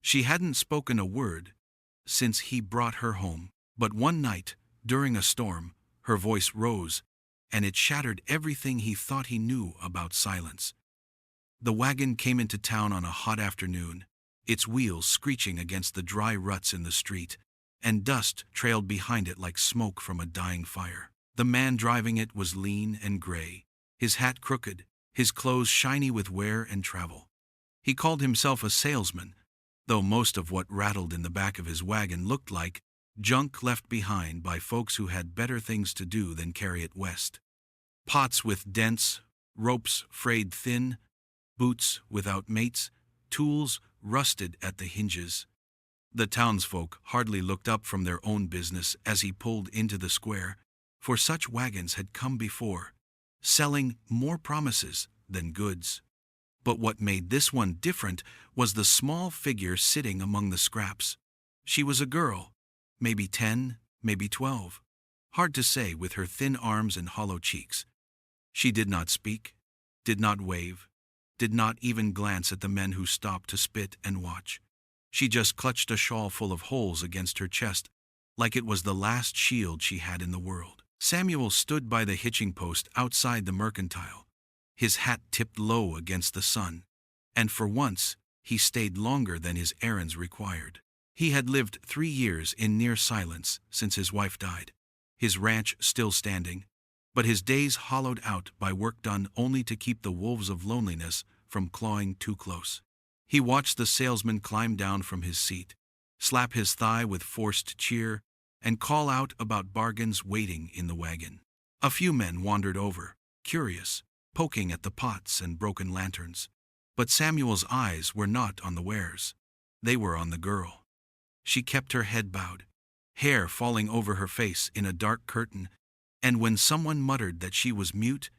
She hadn't spoken a word since he brought her home, but one night, during a storm, her voice rose, and it shattered everything he thought he knew about silence. The wagon came into town on a hot afternoon, its wheels screeching against the dry ruts in the street, and dust trailed behind it like smoke from a dying fire. The man driving it was lean and gray, his hat crooked, his clothes shiny with wear and travel. He called himself a salesman, though most of what rattled in the back of his wagon looked like junk left behind by folks who had better things to do than carry it west. Pots with dents, ropes frayed thin, boots without mates, tools rusted at the hinges. The townsfolk hardly looked up from their own business as he pulled into the square, for such wagons had come before, selling more promises than goods. But what made this one different was the small figure sitting among the scraps. She was a girl, maybe 10, maybe 12. Hard to say with her thin arms and hollow cheeks. She did not speak, did not wave, did not even glance at the men who stopped to spit and watch. She just clutched a shawl full of holes against her chest, like it was the last shield she had in the world. Samuel stood by the hitching post outside the mercantile, his hat tipped low against the sun, and for once he stayed longer than his errands required. He had lived 3 years in near silence since his wife died, his ranch still standing, but his days hollowed out by work done only to keep the wolves of loneliness from clawing too close. He watched the salesman climb down from his seat, slap his thigh with forced cheer, and call out about bargains waiting in the wagon. A few men wandered over, curious, poking at the pots and broken lanterns. But Samuel's eyes were not on the wares. They were on the girl. She kept her head bowed, hair falling over her face in a dark curtain, and when someone muttered that she was mute,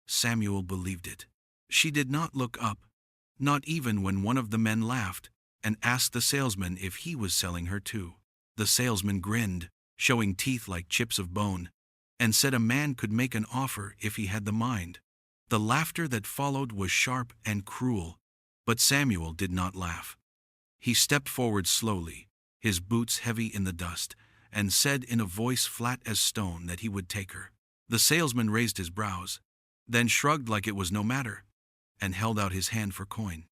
Samuel believed it. She did not look up, not even when one of the men laughed and asked the salesman if he was selling her too. The salesman grinned, showing teeth like chips of bone, and said a man could make an offer if he had the mind. The laughter that followed was sharp and cruel, but Samuel did not laugh. He stepped forward slowly, his boots heavy in the dust, and said in a voice flat as stone that he would take her. The salesman raised his brows, then shrugged like it was no matter, and held out his hand for coin.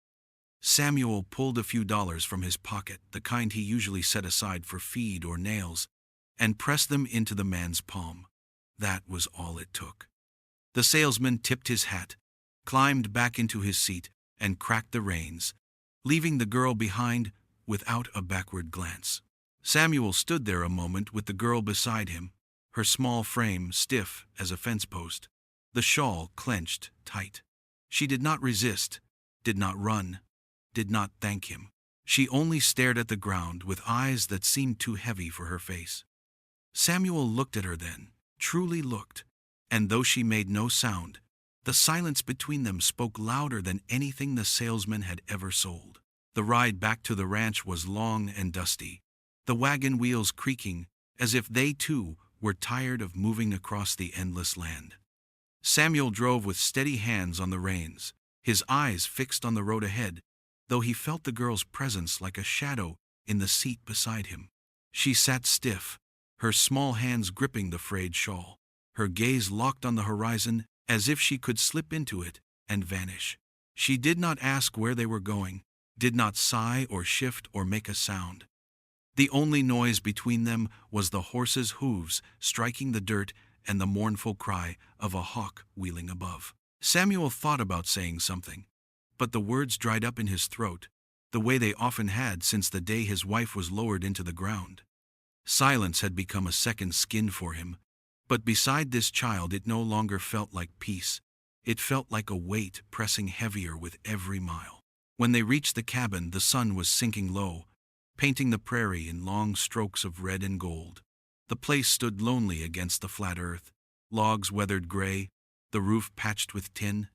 Samuel pulled a few dollars from his pocket, the kind he usually set aside for feed or nails, and pressed them into the man's palm. That was all it took. The salesman tipped his hat, climbed back into his seat, and cracked the reins, leaving the girl behind without a backward glance. Samuel stood there a moment with the girl beside him, her small frame stiff as a fence post, the shawl clenched tight. She did not resist, did not run, did not thank him. She only stared at the ground with eyes that seemed too heavy for her face. Samuel looked at her then, truly looked, and though she made no sound, the silence between them spoke louder than anything the salesman had ever sold. The ride back to the ranch was long and dusty, the wagon wheels creaking as if they too were tired of moving across the endless land. Samuel drove with steady hands on the reins, his eyes fixed on the road ahead, though he felt the girl's presence like a shadow in the seat beside him. She sat stiff, her small hands gripping the frayed shawl, her gaze locked on the horizon as if she could slip into it and vanish. She did not ask where they were going, did not sigh or shift or make a sound. The only noise between them was the horse's hooves striking the dirt and the mournful cry of a hawk wheeling above. Samuel thought about saying something, but the words dried up in his throat, the way they often had since the day his wife was lowered into the ground. Silence had become a second skin for him, but beside this child it no longer felt like peace. It felt like a weight pressing heavier with every mile. When they reached the cabin, the sun was sinking low, painting the prairie in long strokes of red and gold. The place stood lonely against the flat earth, logs weathered gray, the roof patched with tin.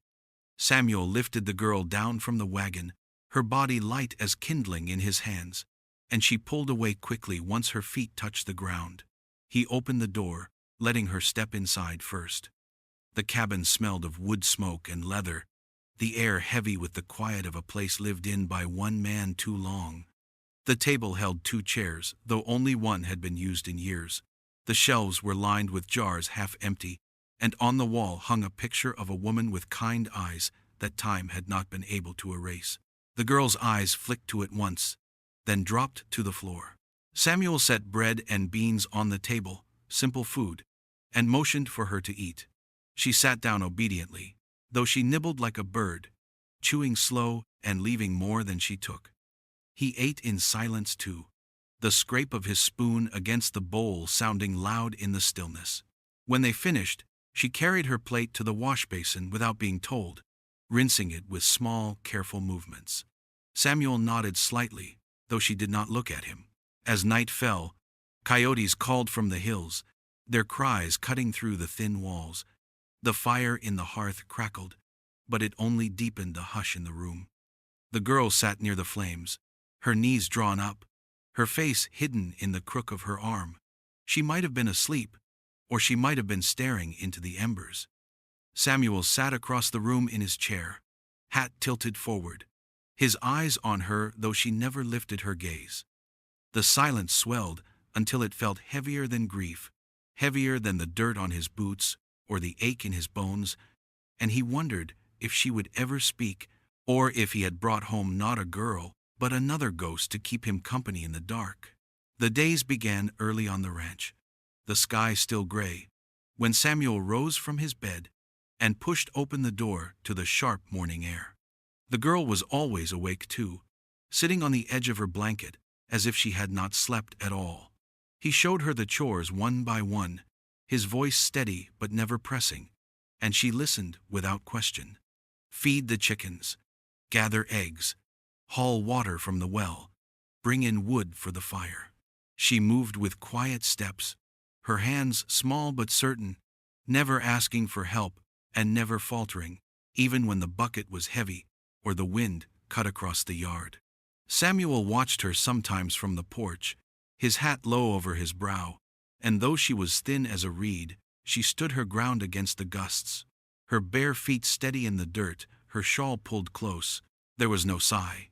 Samuel lifted the girl down from the wagon, her body light as kindling in his hands, and she pulled away quickly once her feet touched the ground. He opened the door, letting her step inside first. The cabin smelled of wood smoke and leather, the air heavy with the quiet of a place lived in by one man too long. The table held 2 chairs, though only one had been used in years. The shelves were lined with jars half empty, and on the wall hung a picture of a woman with kind eyes that time had not been able to erase. The girl's eyes flicked to it once, then dropped to the floor. Samuel set bread and beans on the table, simple food, and motioned for her to eat. She sat down obediently, though she nibbled like a bird, chewing slow and leaving more than she took. He ate in silence too, the scrape of his spoon against the bowl sounding loud in the stillness. When they finished, she carried her plate to the wash basin without being told, rinsing it with small, careful movements. Samuel nodded slightly, though she did not look at him. As night fell, coyotes called from the hills, their cries cutting through the thin walls. The fire in the hearth crackled, but it only deepened the hush in the room. The girl sat near the flames, her knees drawn up, her face hidden in the crook of her arm. She might have been asleep, or she might have been staring into the embers. Samuel sat across the room in his chair, hat tilted forward, his eyes on her though she never lifted her gaze. The silence swelled until it felt heavier than grief, heavier than the dirt on his boots or the ache in his bones, and he wondered if she would ever speak, or if he had brought home not a girl, but another ghost to keep him company in the dark. The days began early on the ranch, the sky still gray, when Samuel rose from his bed and pushed open the door to the sharp morning air. The girl was always awake too, sitting on the edge of her blanket, as if she had not slept at all. He showed her the chores one by one, his voice steady but never pressing, and she listened without question. Feed the chickens, gather eggs, haul water from the well, bring in wood for the fire. She moved with quiet steps, her hands small but certain, never asking for help and never faltering, even when the bucket was heavy or the wind cut across the yard. Samuel watched her sometimes from the porch, his hat low over his brow, and though she was thin as a reed, she stood her ground against the gusts, her bare feet steady in the dirt, her shawl pulled close. There was no sigh,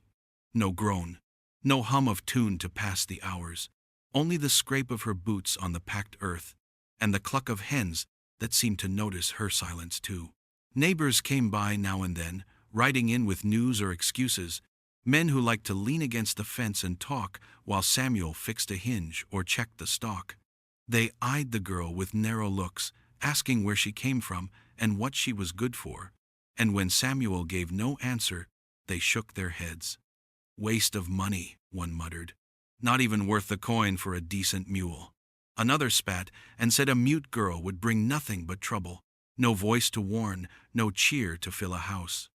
no groan, no hum of tune to pass the hours, only the scrape of her boots on the packed earth, and the cluck of hens that seemed to notice her silence too. Neighbors came by now and then, riding in with news or excuses, men who liked to lean against the fence and talk while Samuel fixed a hinge or checked the stock. They eyed the girl with narrow looks, asking where she came from and what she was good for, and when Samuel gave no answer, they shook their heads. Waste of money, one muttered. Not even worth the coin for a decent mule. Another spat and said a mute girl would bring nothing but trouble, no voice to warn, no cheer to fill a house.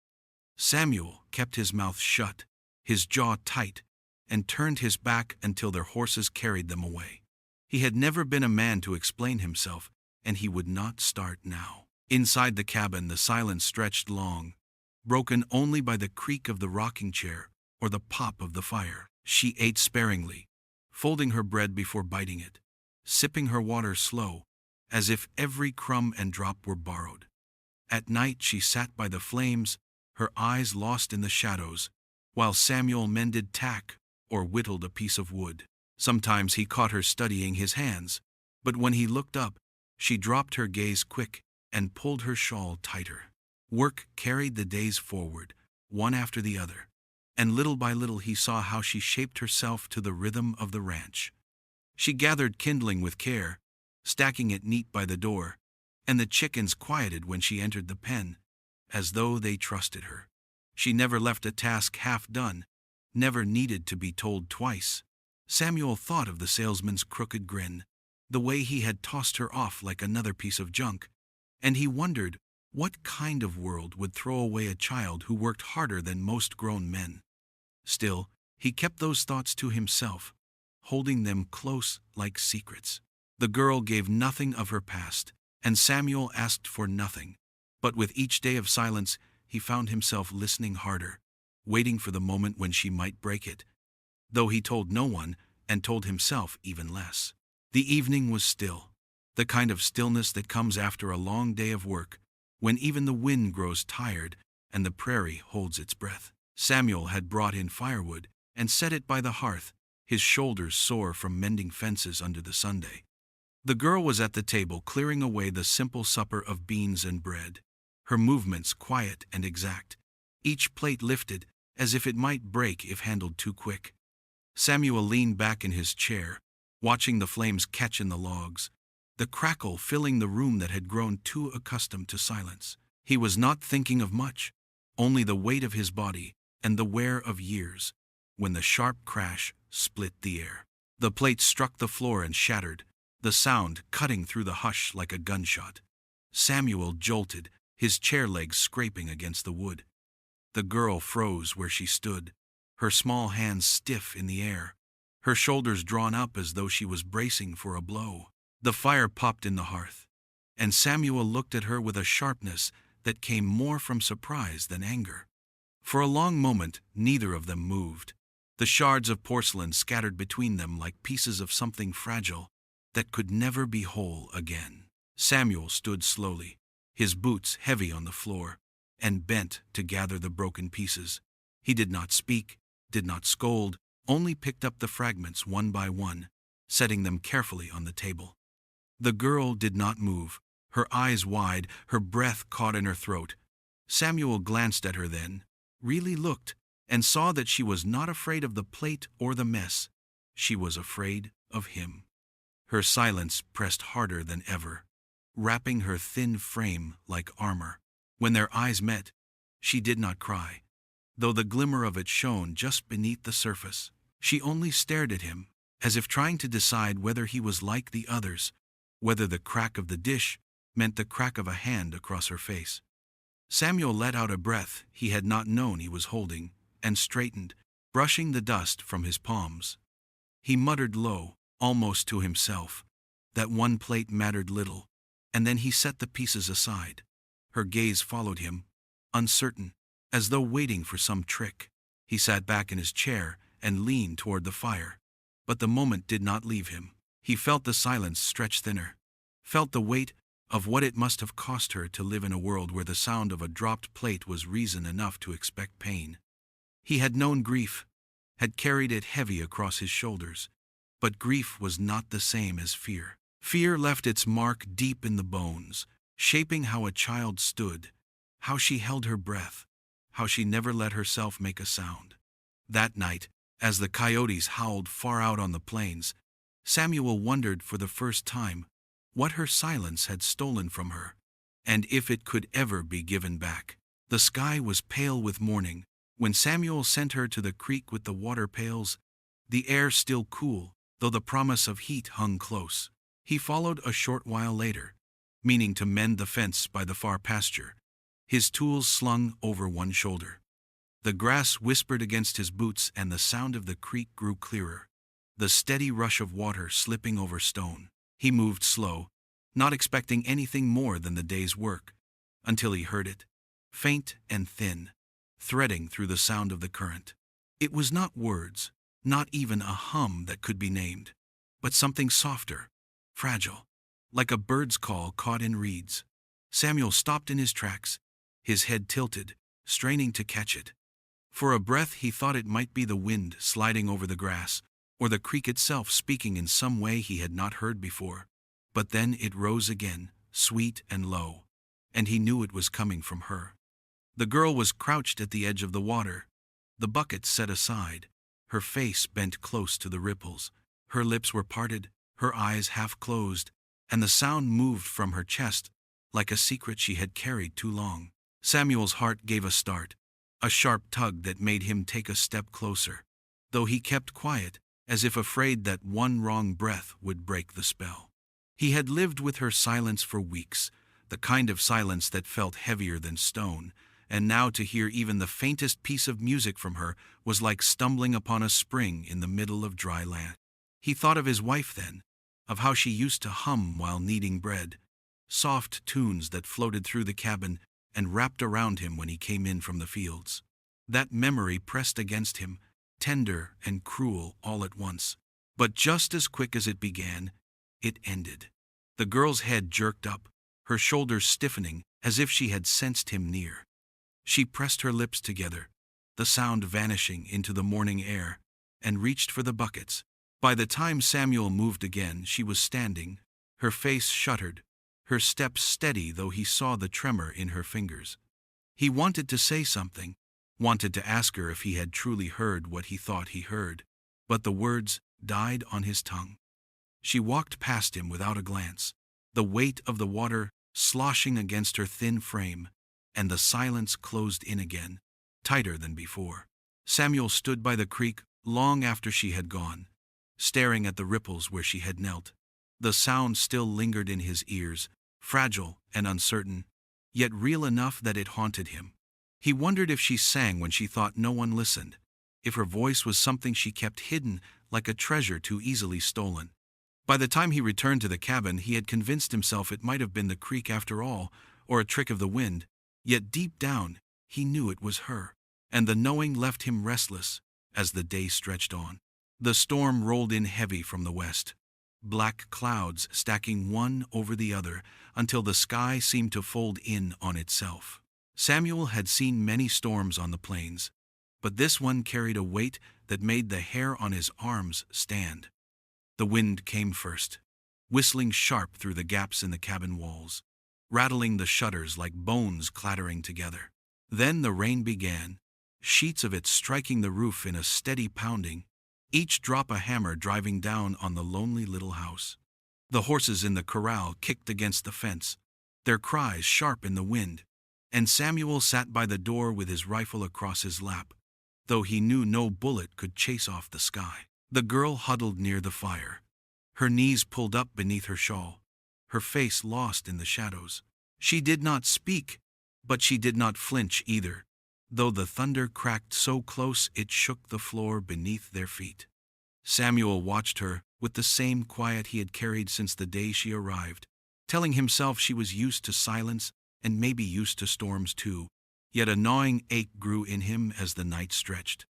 Samuel kept his mouth shut, his jaw tight, and turned his back until their horses carried them away. He had never been a man to explain himself, and he would not start now. Inside the cabin the silence stretched long, broken only by the creak of the rocking chair or the pop of the fire. She ate sparingly, folding her bread before biting it, sipping her water slow, as if every crumb and drop were borrowed. At night she sat by the flames, her eyes lost in the shadows, while Samuel mended tack or whittled a piece of wood. Sometimes he caught her studying his hands, but when he looked up, she dropped her gaze quick and pulled her shawl tighter. Work carried the days forward, one after the other, and little by little he saw how she shaped herself to the rhythm of the ranch. She gathered kindling with care, stacking it neat by the door, and the chickens quieted when she entered the pen, as though they trusted her. She never left a task half done, never needed to be told twice. Samuel thought of the salesman's crooked grin, the way he had tossed her off like another piece of junk, and he wondered what kind of world would throw away a child who worked harder than most grown men. Still, he kept those thoughts to himself, holding them close like secrets. The girl gave nothing of her past, and Samuel asked for nothing. But with each day of silence, he found himself listening harder, waiting for the moment when she might break it, though he told no one, and told himself even less. The evening was still, the kind of stillness that comes after a long day of work, when even the wind grows tired and the prairie holds its breath. Samuel had brought in firewood and set it by the hearth, his shoulders sore from mending fences under the Sunday. The girl was at the table clearing away the simple supper of beans and bread, her movements quiet and exact, each plate lifted as if it might break if handled too quick. Samuel leaned back in his chair, watching the flames catch in the logs, the crackle filling the room that had grown too accustomed to silence. He was not thinking of much, only the weight of his body and the wear of years, when the sharp crash split the air. The plate struck the floor and shattered, the sound cutting through the hush like a gunshot. Samuel jolted, his chair legs scraping against the wood. The girl froze where she stood, her small hands stiff in the air, her shoulders drawn up as though she was bracing for a blow. The fire popped in the hearth, and Samuel looked at her with a sharpness that came more from surprise than anger. For a long moment, neither of them moved. The shards of porcelain scattered between them like pieces of something fragile that could never be whole again. Samuel stood slowly, his boots heavy on the floor, and bent to gather the broken pieces. He did not speak, did not scold, only picked up the fragments one by one, setting them carefully on the table. The girl did not move, her eyes wide, her breath caught in her throat. Samuel glanced at her then, really looked, and saw that she was not afraid of the plate or the mess. She was afraid of him. Her silence pressed harder than ever, wrapping her thin frame like armor. When their eyes met, she did not cry, though the glimmer of it shone just beneath the surface. She only stared at him, as if trying to decide whether he was like the others, whether the crack of the dish meant the crack of a hand across her face. Samuel let out a breath he had not known he was holding, and straightened, brushing the dust from his palms. He muttered low, almost to himself, that one plate mattered little, and then he set the pieces aside. Her gaze followed him, uncertain, as though waiting for some trick. He sat back in his chair and leaned toward the fire. But the moment did not leave him. He felt the silence stretch thinner, felt the weight of what it must have cost her to live in a world where the sound of a dropped plate was reason enough to expect pain. He had known grief, had carried it heavy across his shoulders, but grief was not the same as fear. Fear left its mark deep in the bones, shaping how a child stood, how she held her breath, how she never let herself make a sound. That night, as the coyotes howled far out on the plains, Samuel wondered for the first time what her silence had stolen from her, and if it could ever be given back. The sky was pale with morning when Samuel sent her to the creek with the water pails, the air still cool, though the promise of heat hung close. He followed a short while later, meaning to mend the fence by the far pasture, his tools slung over one shoulder. The grass whispered against his boots and the sound of the creek grew clearer, the steady rush of water slipping over stone. He moved slow, not expecting anything more than the day's work, until he heard it, faint and thin, threading through the sound of the current. It was not words, not even a hum that could be named, but something softer, fragile, like a bird's call caught in reeds. Samuel stopped in his tracks, his head tilted, straining to catch it. For a breath he thought it might be the wind sliding over the grass, or the creek itself speaking in some way he had not heard before. But then it rose again, sweet and low, and he knew it was coming from her. The girl was crouched at the edge of the water, the bucket set aside, her face bent close to the ripples. Her lips were parted, her eyes half closed, and the sound moved from her chest like a secret she had carried too long. Samuel's heart gave a start, a sharp tug that made him take a step closer, though he kept quiet, as if afraid that one wrong breath would break the spell. He had lived with her silence for weeks, the kind of silence that felt heavier than stone, and now to hear even the faintest piece of music from her was like stumbling upon a spring in the middle of dry land. He thought of his wife then, of how she used to hum while kneading bread, soft tunes that floated through the cabin and wrapped around him when he came in from the fields. That memory pressed against him, tender and cruel all at once. But just as quick as it began, it ended. The girl's head jerked up, her shoulders stiffening as if she had sensed him near. She pressed her lips together, the sound vanishing into the morning air, and reached for the buckets. By the time Samuel moved again, she was standing, her face shuttered, her steps steady though he saw the tremor in her fingers. He wanted to say something, wanted to ask her if he had truly heard what he thought he heard, but the words died on his tongue. She walked past him without a glance, the weight of the water sloshing against her thin frame, and the silence closed in again, tighter than before. Samuel stood by the creek long after she had gone, staring at the ripples where she had knelt. The sound still lingered in his ears, fragile and uncertain, yet real enough that it haunted him. He wondered if she sang when she thought no one listened, if her voice was something she kept hidden like a treasure too easily stolen. By the time he returned to the cabin, he had convinced himself it might have been the creek after all, or a trick of the wind, yet deep down he knew it was her, and the knowing left him restless as the day stretched on. The storm rolled in heavy from the west, black clouds stacking one over the other until the sky seemed to fold in on itself. Samuel had seen many storms on the plains, but this one carried a weight that made the hair on his arms stand. The wind came first, whistling sharp through the gaps in the cabin walls, rattling the shutters like bones clattering together. Then the rain began, sheets of it striking the roof in a steady pounding, each drop a hammer driving down on the lonely little house. The horses in the corral kicked against the fence, their cries sharp in the wind, and Samuel sat by the door with his rifle across his lap, though he knew no bullet could chase off the sky. The girl huddled near the fire, her knees pulled up beneath her shawl, her face lost in the shadows. She did not speak, but she did not flinch either, though the thunder cracked so close it shook the floor beneath their feet. Samuel watched her with the same quiet he had carried since the day she arrived, telling himself she was used to silence and maybe used to storms too, yet a gnawing ache grew in him as the night stretched.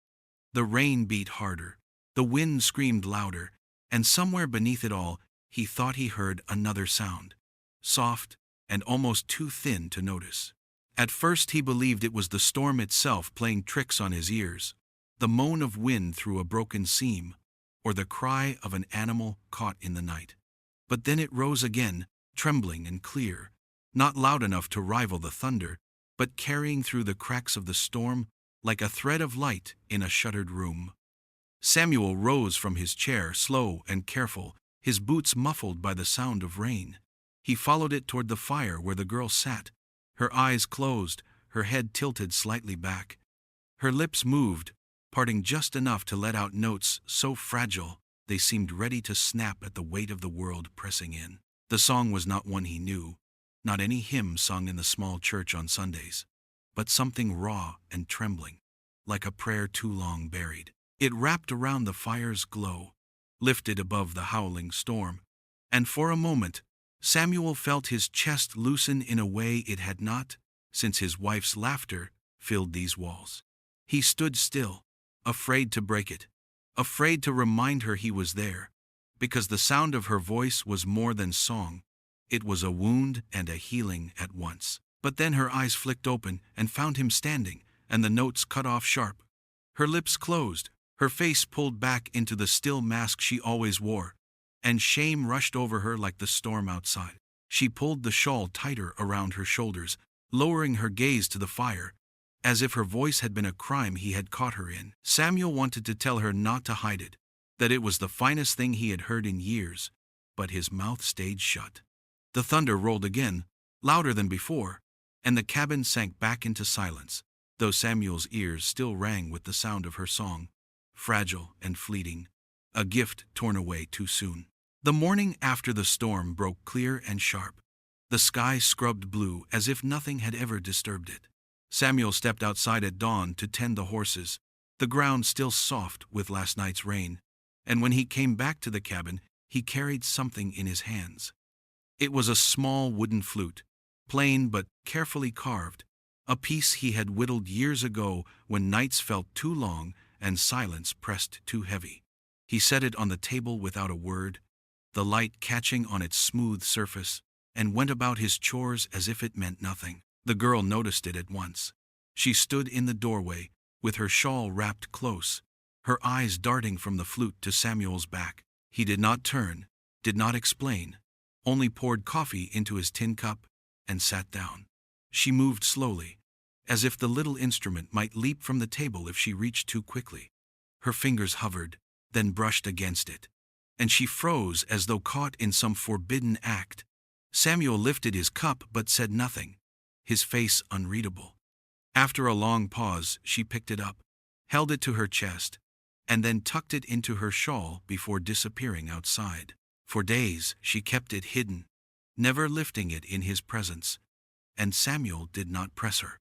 The rain beat harder, the wind screamed louder, and somewhere beneath it all, he thought he heard another sound, soft and almost too thin to notice. At first he believed it was the storm itself playing tricks on his ears, the moan of wind through a broken seam, or the cry of an animal caught in the night. But then it rose again, trembling and clear, not loud enough to rival the thunder, but carrying through the cracks of the storm like a thread of light in a shuttered room. Samuel rose from his chair, slow and careful, his boots muffled by the sound of rain. He followed it toward the fire where the girl sat, her eyes closed, her head tilted slightly back. Her lips moved, parting just enough to let out notes so fragile they seemed ready to snap at the weight of the world pressing in. The song was not one he knew, not any hymn sung in the small church on Sundays, but something raw and trembling, like a prayer too long buried. It wrapped around the fire's glow, lifted above the howling storm, and for a moment, Samuel felt his chest loosen in a way it had not since his wife's laughter filled these walls. He stood still, afraid to break it, afraid to remind her he was there, because the sound of her voice was more than song. It was a wound and a healing at once. But then her eyes flicked open and found him standing, and the notes cut off sharp. Her lips closed, her face pulled back into the still mask she always wore, and shame rushed over her like the storm outside. She pulled the shawl tighter around her shoulders, lowering her gaze to the fire, as if her voice had been a crime he had caught her in. Samuel wanted to tell her not to hide it, that it was the finest thing he had heard in years, but his mouth stayed shut. The thunder rolled again, louder than before, and the cabin sank back into silence, though Samuel's ears still rang with the sound of her song, fragile and fleeting, a gift torn away too soon. The morning after the storm broke clear and sharp. The sky scrubbed blue as if nothing had ever disturbed it. Samuel stepped outside at dawn to tend the horses, the ground still soft with last night's rain, and when he came back to the cabin, he carried something in his hands. It was a small wooden flute, plain but carefully carved, a piece he had whittled years ago when nights felt too long and silence pressed too heavy. He set it on the table without a word, the light catching on its smooth surface, and went about his chores as if it meant nothing. The girl noticed it at once. She stood in the doorway, with her shawl wrapped close, her eyes darting from the flute to Samuel's back. He did not turn, did not explain, only poured coffee into his tin cup and sat down. She moved slowly, as if the little instrument might leap from the table if she reached too quickly. Her fingers hovered, then brushed against it, and she froze as though caught in some forbidden act. Samuel lifted his cup but said nothing, his face unreadable. After a long pause, she picked it up, held it to her chest, and then tucked it into her shawl before disappearing outside. For days she kept it hidden, never lifting it in his presence, and Samuel did not press her.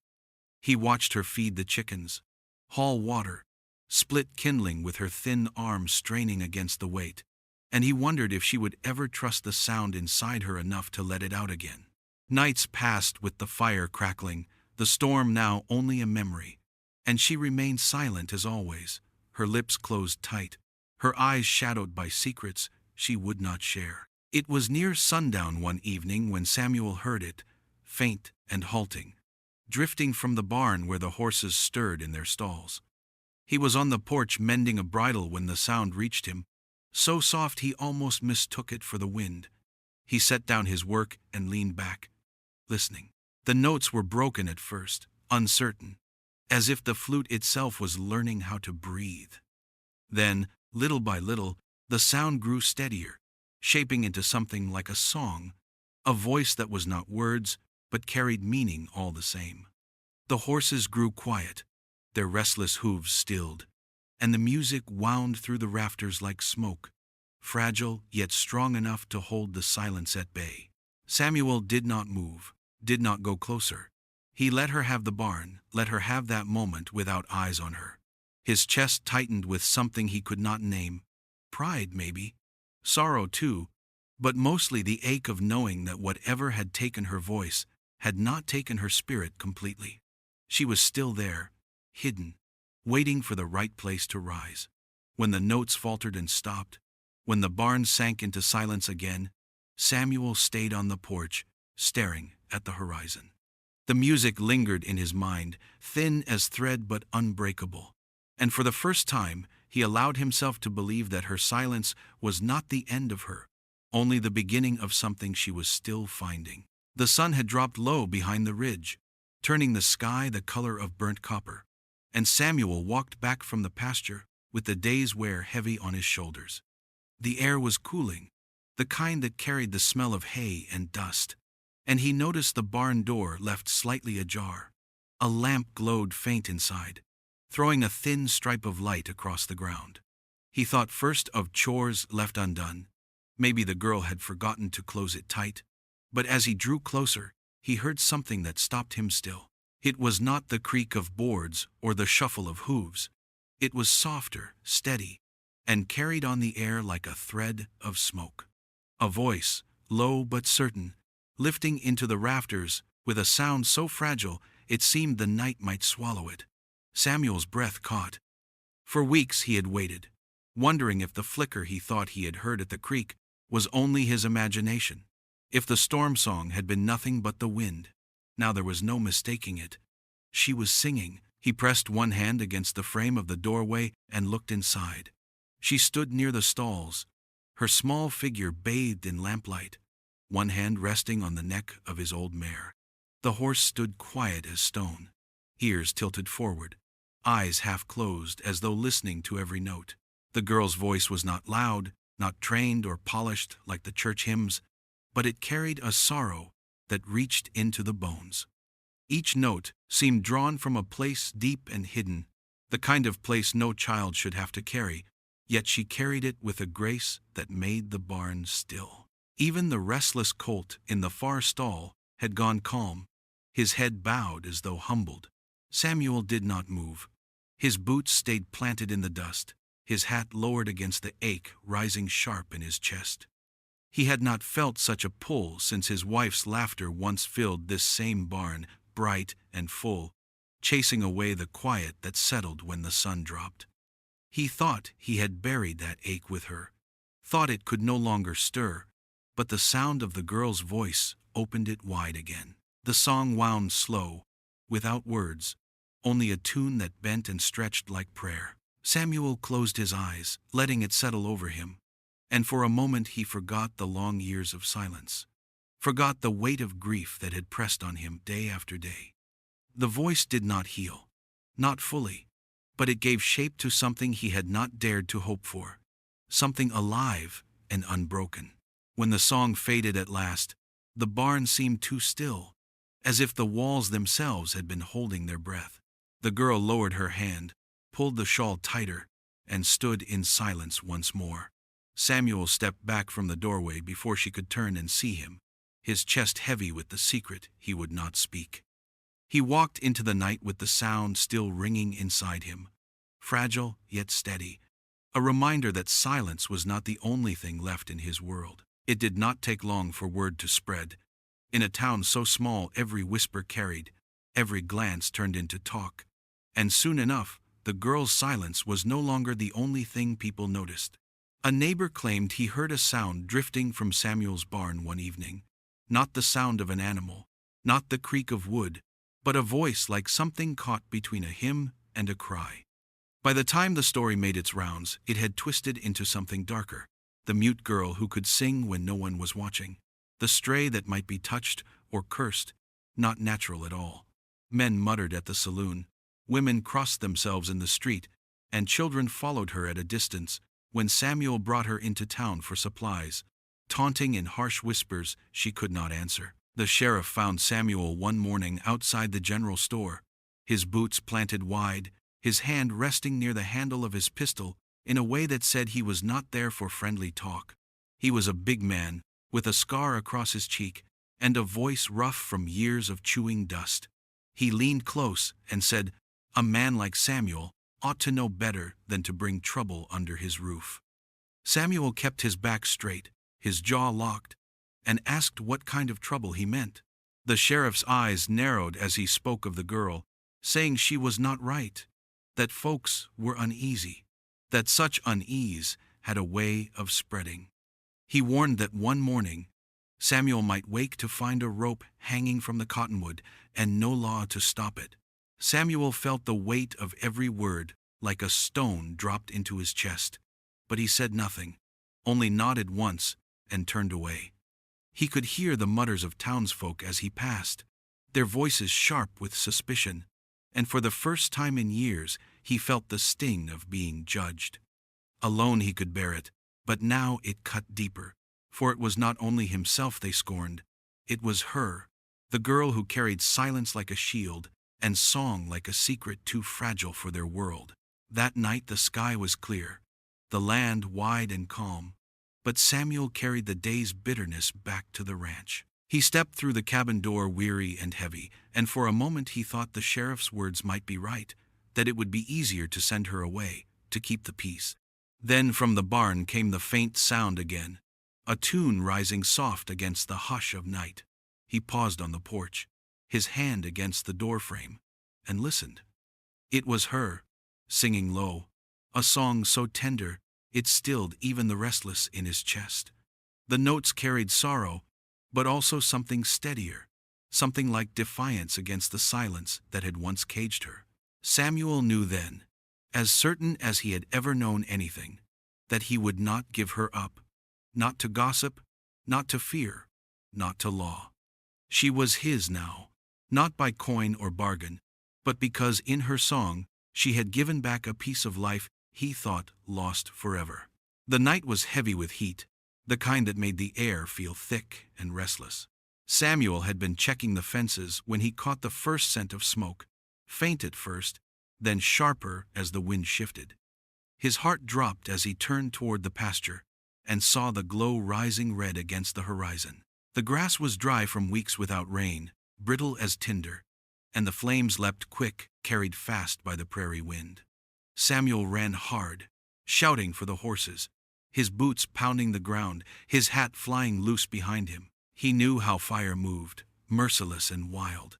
He watched her feed the chickens, haul water, split kindling with her thin arms straining against the weight, and he wondered if she would ever trust the sound inside her enough to let it out again. Nights passed with the fire crackling, the storm now only a memory, and she remained silent as always, her lips closed tight, her eyes shadowed by secrets she would not share. It was near sundown one evening when Samuel heard it, faint and halting, drifting from the barn where the horses stirred in their stalls. He was on the porch mending a bridle when the sound reached him, so soft he almost mistook it for the wind. He set down his work and leaned back, listening. The notes were broken at first, uncertain, as if the flute itself was learning how to breathe. Then, little by little, the sound grew steadier, shaping into something like a song, a voice that was not words, but carried meaning all the same. The horses grew quiet, their restless hooves stilled, and the music wound through the rafters like smoke, fragile yet strong enough to hold the silence at bay. Samuel did not move, did not go closer. He let her have the barn, let her have that moment without eyes on her. His chest tightened with something he could not name. Pride, maybe. Sorrow, too. But mostly the ache of knowing that whatever had taken her voice had not taken her spirit completely. She was still there, hidden, waiting for the right place to rise. When the notes faltered and stopped, when the barn sank into silence again, Samuel stayed on the porch, staring at the horizon. The music lingered in his mind, thin as thread but unbreakable. And for the first time, he allowed himself to believe that her silence was not the end of her, only the beginning of something she was still finding. The sun had dropped low behind the ridge, turning the sky the color of burnt copper, and Samuel walked back from the pasture with the day's wear heavy on his shoulders. The air was cooling, the kind that carried the smell of hay and dust, and he noticed the barn door left slightly ajar. A lamp glowed faint inside, throwing a thin stripe of light across the ground. He thought first of chores left undone. Maybe the girl had forgotten to close it tight. But as he drew closer, he heard something that stopped him still. It was not the creak of boards or the shuffle of hooves. It was softer, steady, and carried on the air like a thread of smoke. A voice, low but certain, lifting into the rafters with a sound so fragile it seemed the night might swallow it. Samuel's breath caught. For weeks he had waited, wondering if the flicker he thought he had heard at the creek was only his imagination, if the storm song had been nothing but the wind. Now there was no mistaking it. She was singing. He pressed one hand against the frame of the doorway and looked inside. She stood near the stalls, her small figure bathed in lamplight, one hand resting on the neck of his old mare. The horse stood quiet as stone, ears tilted forward, eyes half closed as though listening to every note. The girl's voice was not loud, not trained or polished like the church hymns, but it carried a sorrow that reached into the bones. Each note seemed drawn from a place deep and hidden, the kind of place no child should have to carry, yet she carried it with a grace that made the barn still. Even the restless colt in the far stall had gone calm, his head bowed as though humbled. Samuel did not move. His boots stayed planted in the dust, his hat lowered against the ache rising sharp in his chest. He had not felt such a pull since his wife's laughter once filled this same barn, bright and full, chasing away the quiet that settled when the sun dropped. He thought he had buried that ache with her, thought it could no longer stir, but the sound of the girl's voice opened it wide again. The song wound slow, without words, only a tune that bent and stretched like prayer. Samuel closed his eyes, letting it settle over him, and for a moment he forgot the long years of silence, forgot the weight of grief that had pressed on him day after day. The voice did not heal, not fully, but it gave shape to something he had not dared to hope for, something alive and unbroken. When the song faded at last, the barn seemed too still, as if the walls themselves had been holding their breath. The girl lowered her hand, pulled the shawl tighter, and stood in silence once more. Samuel stepped back from the doorway before she could turn and see him, his chest heavy with the secret he would not speak. He walked into the night with the sound still ringing inside him, fragile yet steady, a reminder that silence was not the only thing left in his world. It did not take long for word to spread. In a town so small, every whisper carried, every glance turned into talk, and soon enough, the girl's silence was no longer the only thing people noticed. A neighbor claimed he heard a sound drifting from Samuel's barn one evening, not the sound of an animal, not the creak of wood, but a voice like something caught between a hymn and a cry. By the time the story made its rounds, it had twisted into something darker. The mute girl who could sing when no one was watching. The stray that might be touched or cursed, not natural at all. Men muttered at the saloon, women crossed themselves in the street, and children followed her at a distance when Samuel brought her into town for supplies, taunting in harsh whispers she could not answer. The sheriff found Samuel one morning outside the general store, his boots planted wide, his hand resting near the handle of his pistol in a way that said he was not there for friendly talk. He was a big man, with a scar across his cheek, and a voice rough from years of chewing dust. He leaned close and said, "A man like Samuel ought to know better than to bring trouble under his roof." Samuel kept his back straight, his jaw locked, and asked what kind of trouble he meant. The sheriff's eyes narrowed as he spoke of the girl, saying she was not right, that folks were uneasy, that such unease had a way of spreading. He warned that one morning, Samuel might wake to find a rope hanging from the cottonwood and no law to stop it. Samuel felt the weight of every word like a stone dropped into his chest, but he said nothing, only nodded once and turned away. He could hear the mutters of townsfolk as he passed, their voices sharp with suspicion, and for the first time in years he felt the sting of being judged. Alone he could bear it, but now it cut deeper, for it was not only himself they scorned, it was her, the girl who carried silence like a shield and song like a secret too fragile for their world. That night the sky was clear, the land wide and calm, but Samuel carried the day's bitterness back to the ranch. He stepped through the cabin door weary and heavy, and for a moment he thought the sheriff's words might be right, that it would be easier to send her away, to keep the peace. Then from the barn came the faint sound again, a tune rising soft against the hush of night. He paused on the porch, his hand against the doorframe, and listened. It was her, singing low, a song so tender it stilled even the restless in his chest. The notes carried sorrow, but also something steadier, something like defiance against the silence that had once caged her. Samuel knew then, as certain as he had ever known anything, that he would not give her up, not to gossip, not to fear, not to law. She was his now, not by coin or bargain, but because in her song she had given back a piece of life he thought lost forever. The night was heavy with heat, the kind that made the air feel thick and restless. Samuel had been checking the fences when he caught the first scent of smoke, faint at first, then sharper as the wind shifted. His heart dropped as he turned toward the pasture and saw the glow rising red against the horizon. The grass was dry from weeks without rain, brittle as tinder, and the flames leapt quick, carried fast by the prairie wind. Samuel ran hard, shouting for the horses, his boots pounding the ground, his hat flying loose behind him. He knew how fire moved, merciless and wild,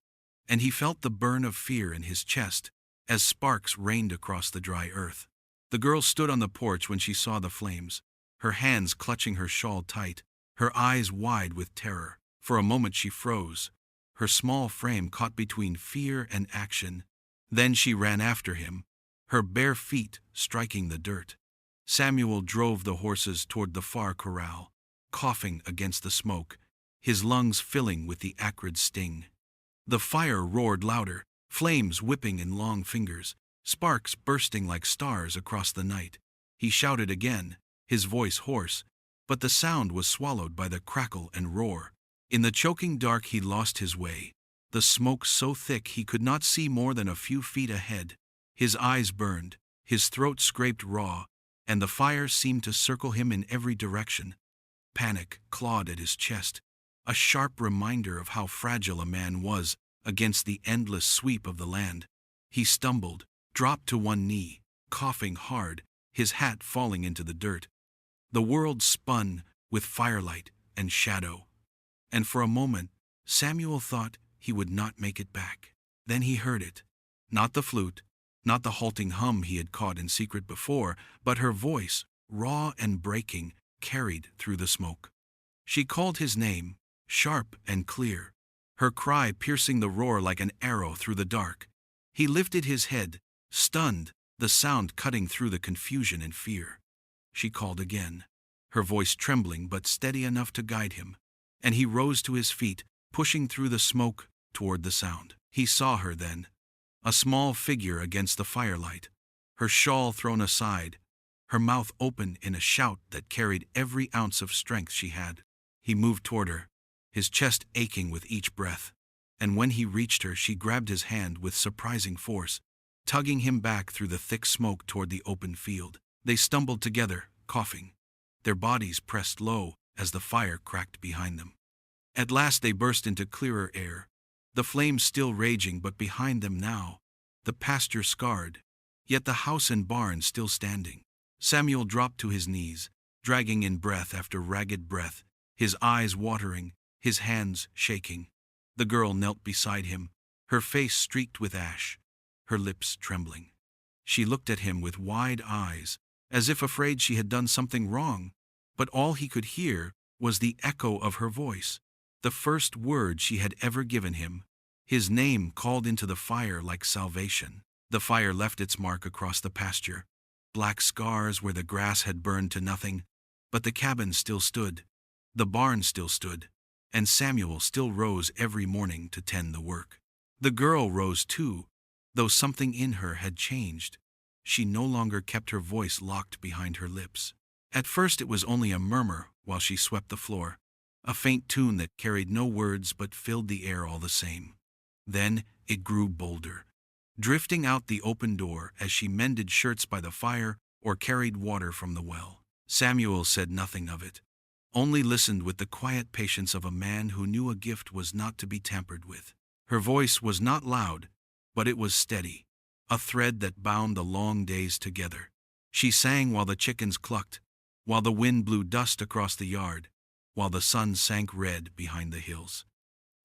and he felt the burn of fear in his chest as sparks rained across the dry earth. The girl stood on the porch when she saw the flames, her hands clutching her shawl tight, her eyes wide with terror. For a moment she froze, her small frame caught between fear and action. Then she ran after him, her bare feet striking the dirt. Samuel drove the horses toward the far corral, coughing against the smoke, his lungs filling with the acrid sting. The fire roared louder, flames whipping in long fingers, sparks bursting like stars across the night. He shouted again, his voice hoarse, but the sound was swallowed by the crackle and roar. In the choking dark he lost his way, the smoke so thick he could not see more than a few feet ahead. His eyes burned, his throat scraped raw, and the fire seemed to circle him in every direction. Panic clawed at his chest, a sharp reminder of how fragile a man was against the endless sweep of the land. He stumbled, dropped to one knee, coughing hard, his hat falling into the dirt. The world spun with firelight and shadow, and for a moment Samuel thought he would not make it back. Then he heard it. Not the flute, not the halting hum he had caught in secret before, but her voice, raw and breaking, carried through the smoke. She called his name, sharp and clear, her cry piercing the roar like an arrow through the dark. He lifted his head, stunned, the sound cutting through the confusion and fear. She called again, her voice trembling but steady enough to guide him, and he rose to his feet, pushing through the smoke toward the sound. He saw her then, a small figure against the firelight, her shawl thrown aside, her mouth open in a shout that carried every ounce of strength she had. He moved toward her, his chest aching with each breath, and when he reached her she grabbed his hand with surprising force, tugging him back through the thick smoke toward the open field. They stumbled together, coughing, their bodies pressed low as the fire cracked behind them. At last they burst into clearer air, the flames still raging, but behind them now, the pasture scarred, yet the house and barn still standing. Samuel dropped to his knees, dragging in breath after ragged breath, his eyes watering, his hands shaking. The girl knelt beside him, her face streaked with ash, her lips trembling. She looked at him with wide eyes, as if afraid she had done something wrong, but all he could hear was the echo of her voice, the first word she had ever given him, his name called into the fire like salvation. The fire left its mark across the pasture, black scars where the grass had burned to nothing, but the cabin still stood, the barn still stood, and Samuel still rose every morning to tend the work. The girl rose too, though something in her had changed. She no longer kept her voice locked behind her lips. At first it was only a murmur while she swept the floor, a faint tune that carried no words but filled the air all the same. Then it grew bolder, drifting out the open door as she mended shirts by the fire or carried water from the well. Samuel said nothing of it, only listened with the quiet patience of a man who knew a gift was not to be tampered with. Her voice was not loud, but it was steady, a thread that bound the long days together. She sang while the chickens clucked, while the wind blew dust across the yard, while the sun sank red behind the hills.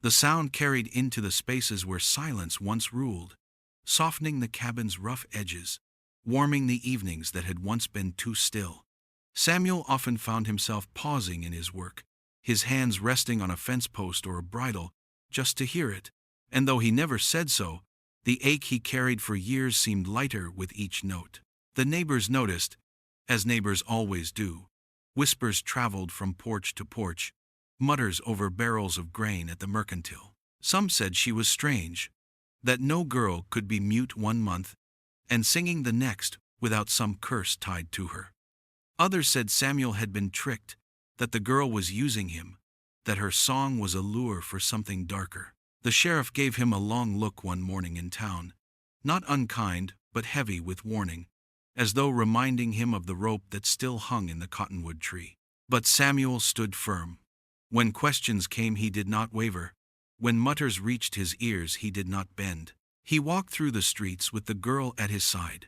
The sound carried into the spaces where silence once ruled, softening the cabin's rough edges, warming the evenings that had once been too still. Samuel often found himself pausing in his work, his hands resting on a fence post or a bridle, just to hear it, and though he never said so, the ache he carried for years seemed lighter with each note. The neighbors noticed, as neighbors always do. Whispers traveled from porch to porch, mutters over barrels of grain at the mercantile. Some said she was strange, that no girl could be mute one month and singing the next without some curse tied to her. Others said Samuel had been tricked, that the girl was using him, that her song was a lure for something darker. The sheriff gave him a long look one morning in town, not unkind but heavy with warning, as though reminding him of the rope that still hung in the cottonwood tree. But Samuel stood firm. When questions came he did not waver. When mutters reached his ears he did not bend. He walked through the streets with the girl at his side,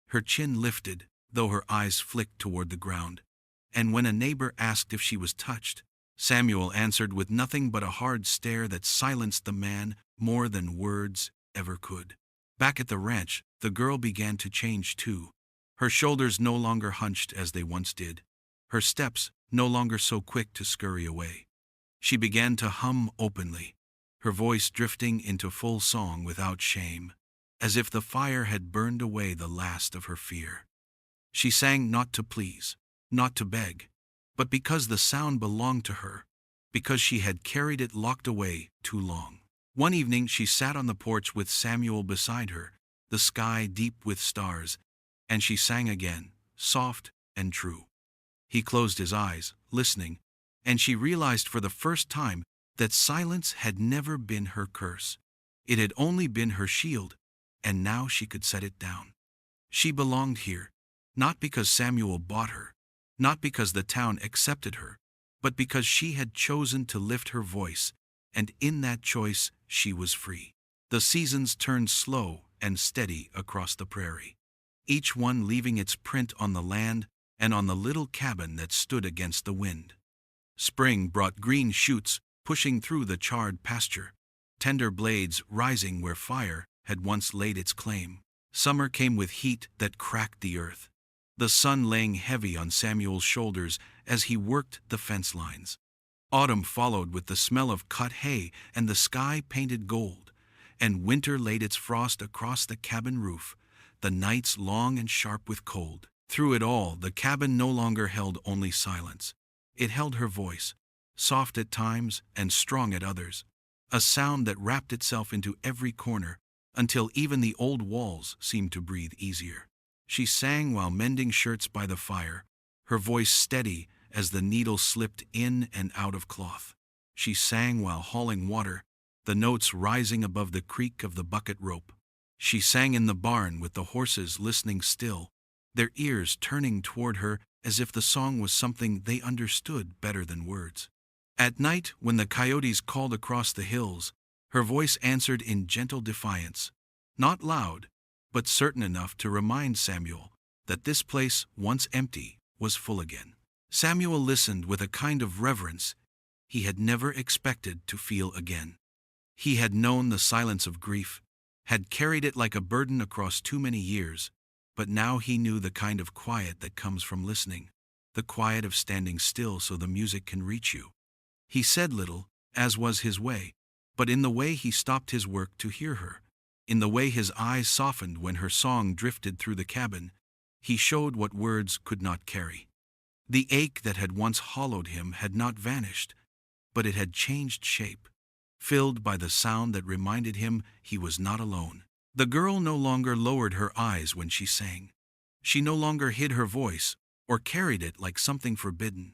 her chin lifted, though her eyes flicked toward the ground. And when a neighbor asked if she was touched, Samuel answered with nothing but a hard stare that silenced the man more than words ever could. Back at the ranch, the girl began to change too. Her shoulders no longer hunched as they once did, her steps no longer so quick to scurry away. She began to hum openly, her voice drifting into full song without shame. as if the fire had burned away the last of her fear. She sang not to please, not to beg, but because the sound belonged to her, because she had carried it locked away too long. One evening she sat on the porch with Samuel beside her, the sky deep with stars, and she sang again, soft and true. He closed his eyes, listening, and she realized for the first time that silence had never been her curse. It had only been her shield, and now she could set it down. She belonged here, not because Samuel bought her, not because the town accepted her, but because she had chosen to lift her voice, and in that choice she was free. The seasons turned slow and steady across the prairie, each one leaving its print on the land and on the little cabin that stood against the wind. Spring brought green shoots pushing through the charred pasture, tender blades rising where fire had once laid its claim. Summer came with heat that cracked the earth, the sun laying heavy on Samuel's shoulders as he worked the fence lines. Autumn followed with the smell of cut hay and the sky painted gold, and winter laid its frost across the cabin roof, the nights long and sharp with cold. Through it all, the cabin no longer held only silence. It held her voice, soft at times and strong at others, a sound that wrapped itself into every corner until even the old walls seemed to breathe easier. She sang while mending shirts by the fire, her voice steady as the needle slipped in and out of cloth. She sang while hauling water, the notes rising above the creak of the bucket rope. She sang in the barn with the horses listening still, their ears turning toward her as if the song was something they understood better than words. At night, when the coyotes called across the hills, her voice answered in gentle defiance, not loud, but certain enough to remind Samuel that this place, once empty, was full again. Samuel listened with a kind of reverence he had never expected to feel again. He had known the silence of grief, had carried it like a burden across too many years, but now he knew the kind of quiet that comes from listening, the quiet of standing still so the music can reach you. He said little, as was his way, but in the way he stopped his work to hear her, in the way his eyes softened when her song drifted through the cabin, he showed what words could not carry. The ache that had once hollowed him had not vanished, but it had changed shape, filled by the sound that reminded him he was not alone. The girl no longer lowered her eyes when she sang. She no longer hid her voice or carried it like something forbidden.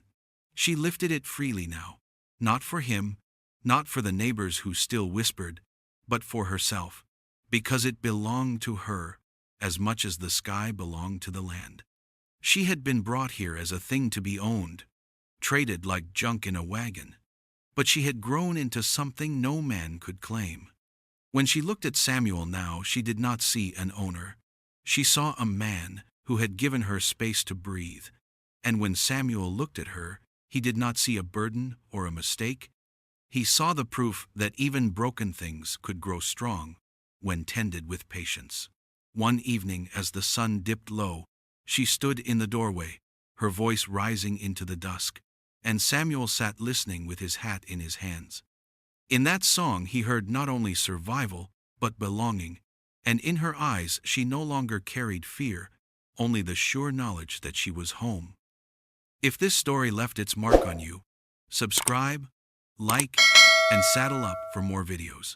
She lifted it freely now, not for him, not for the neighbors who still whispered, but for herself, because it belonged to her as much as the sky belonged to the land. She had been brought here as a thing to be owned, traded like junk in a wagon, but she had grown into something no man could claim. When she looked at Samuel now, she did not see an owner. She saw a man who had given her space to breathe, and when Samuel looked at her, he did not see a burden or a mistake. He saw the proof that even broken things could grow strong when tended with patience. One evening, as the sun dipped low, she stood in the doorway, her voice rising into the dusk, and Samuel sat listening with his hat in his hands. In that song he heard not only survival, but belonging, and in her eyes she no longer carried fear, only the sure knowledge that she was home. If this story left its mark on you, subscribe, like, and saddle up for more videos.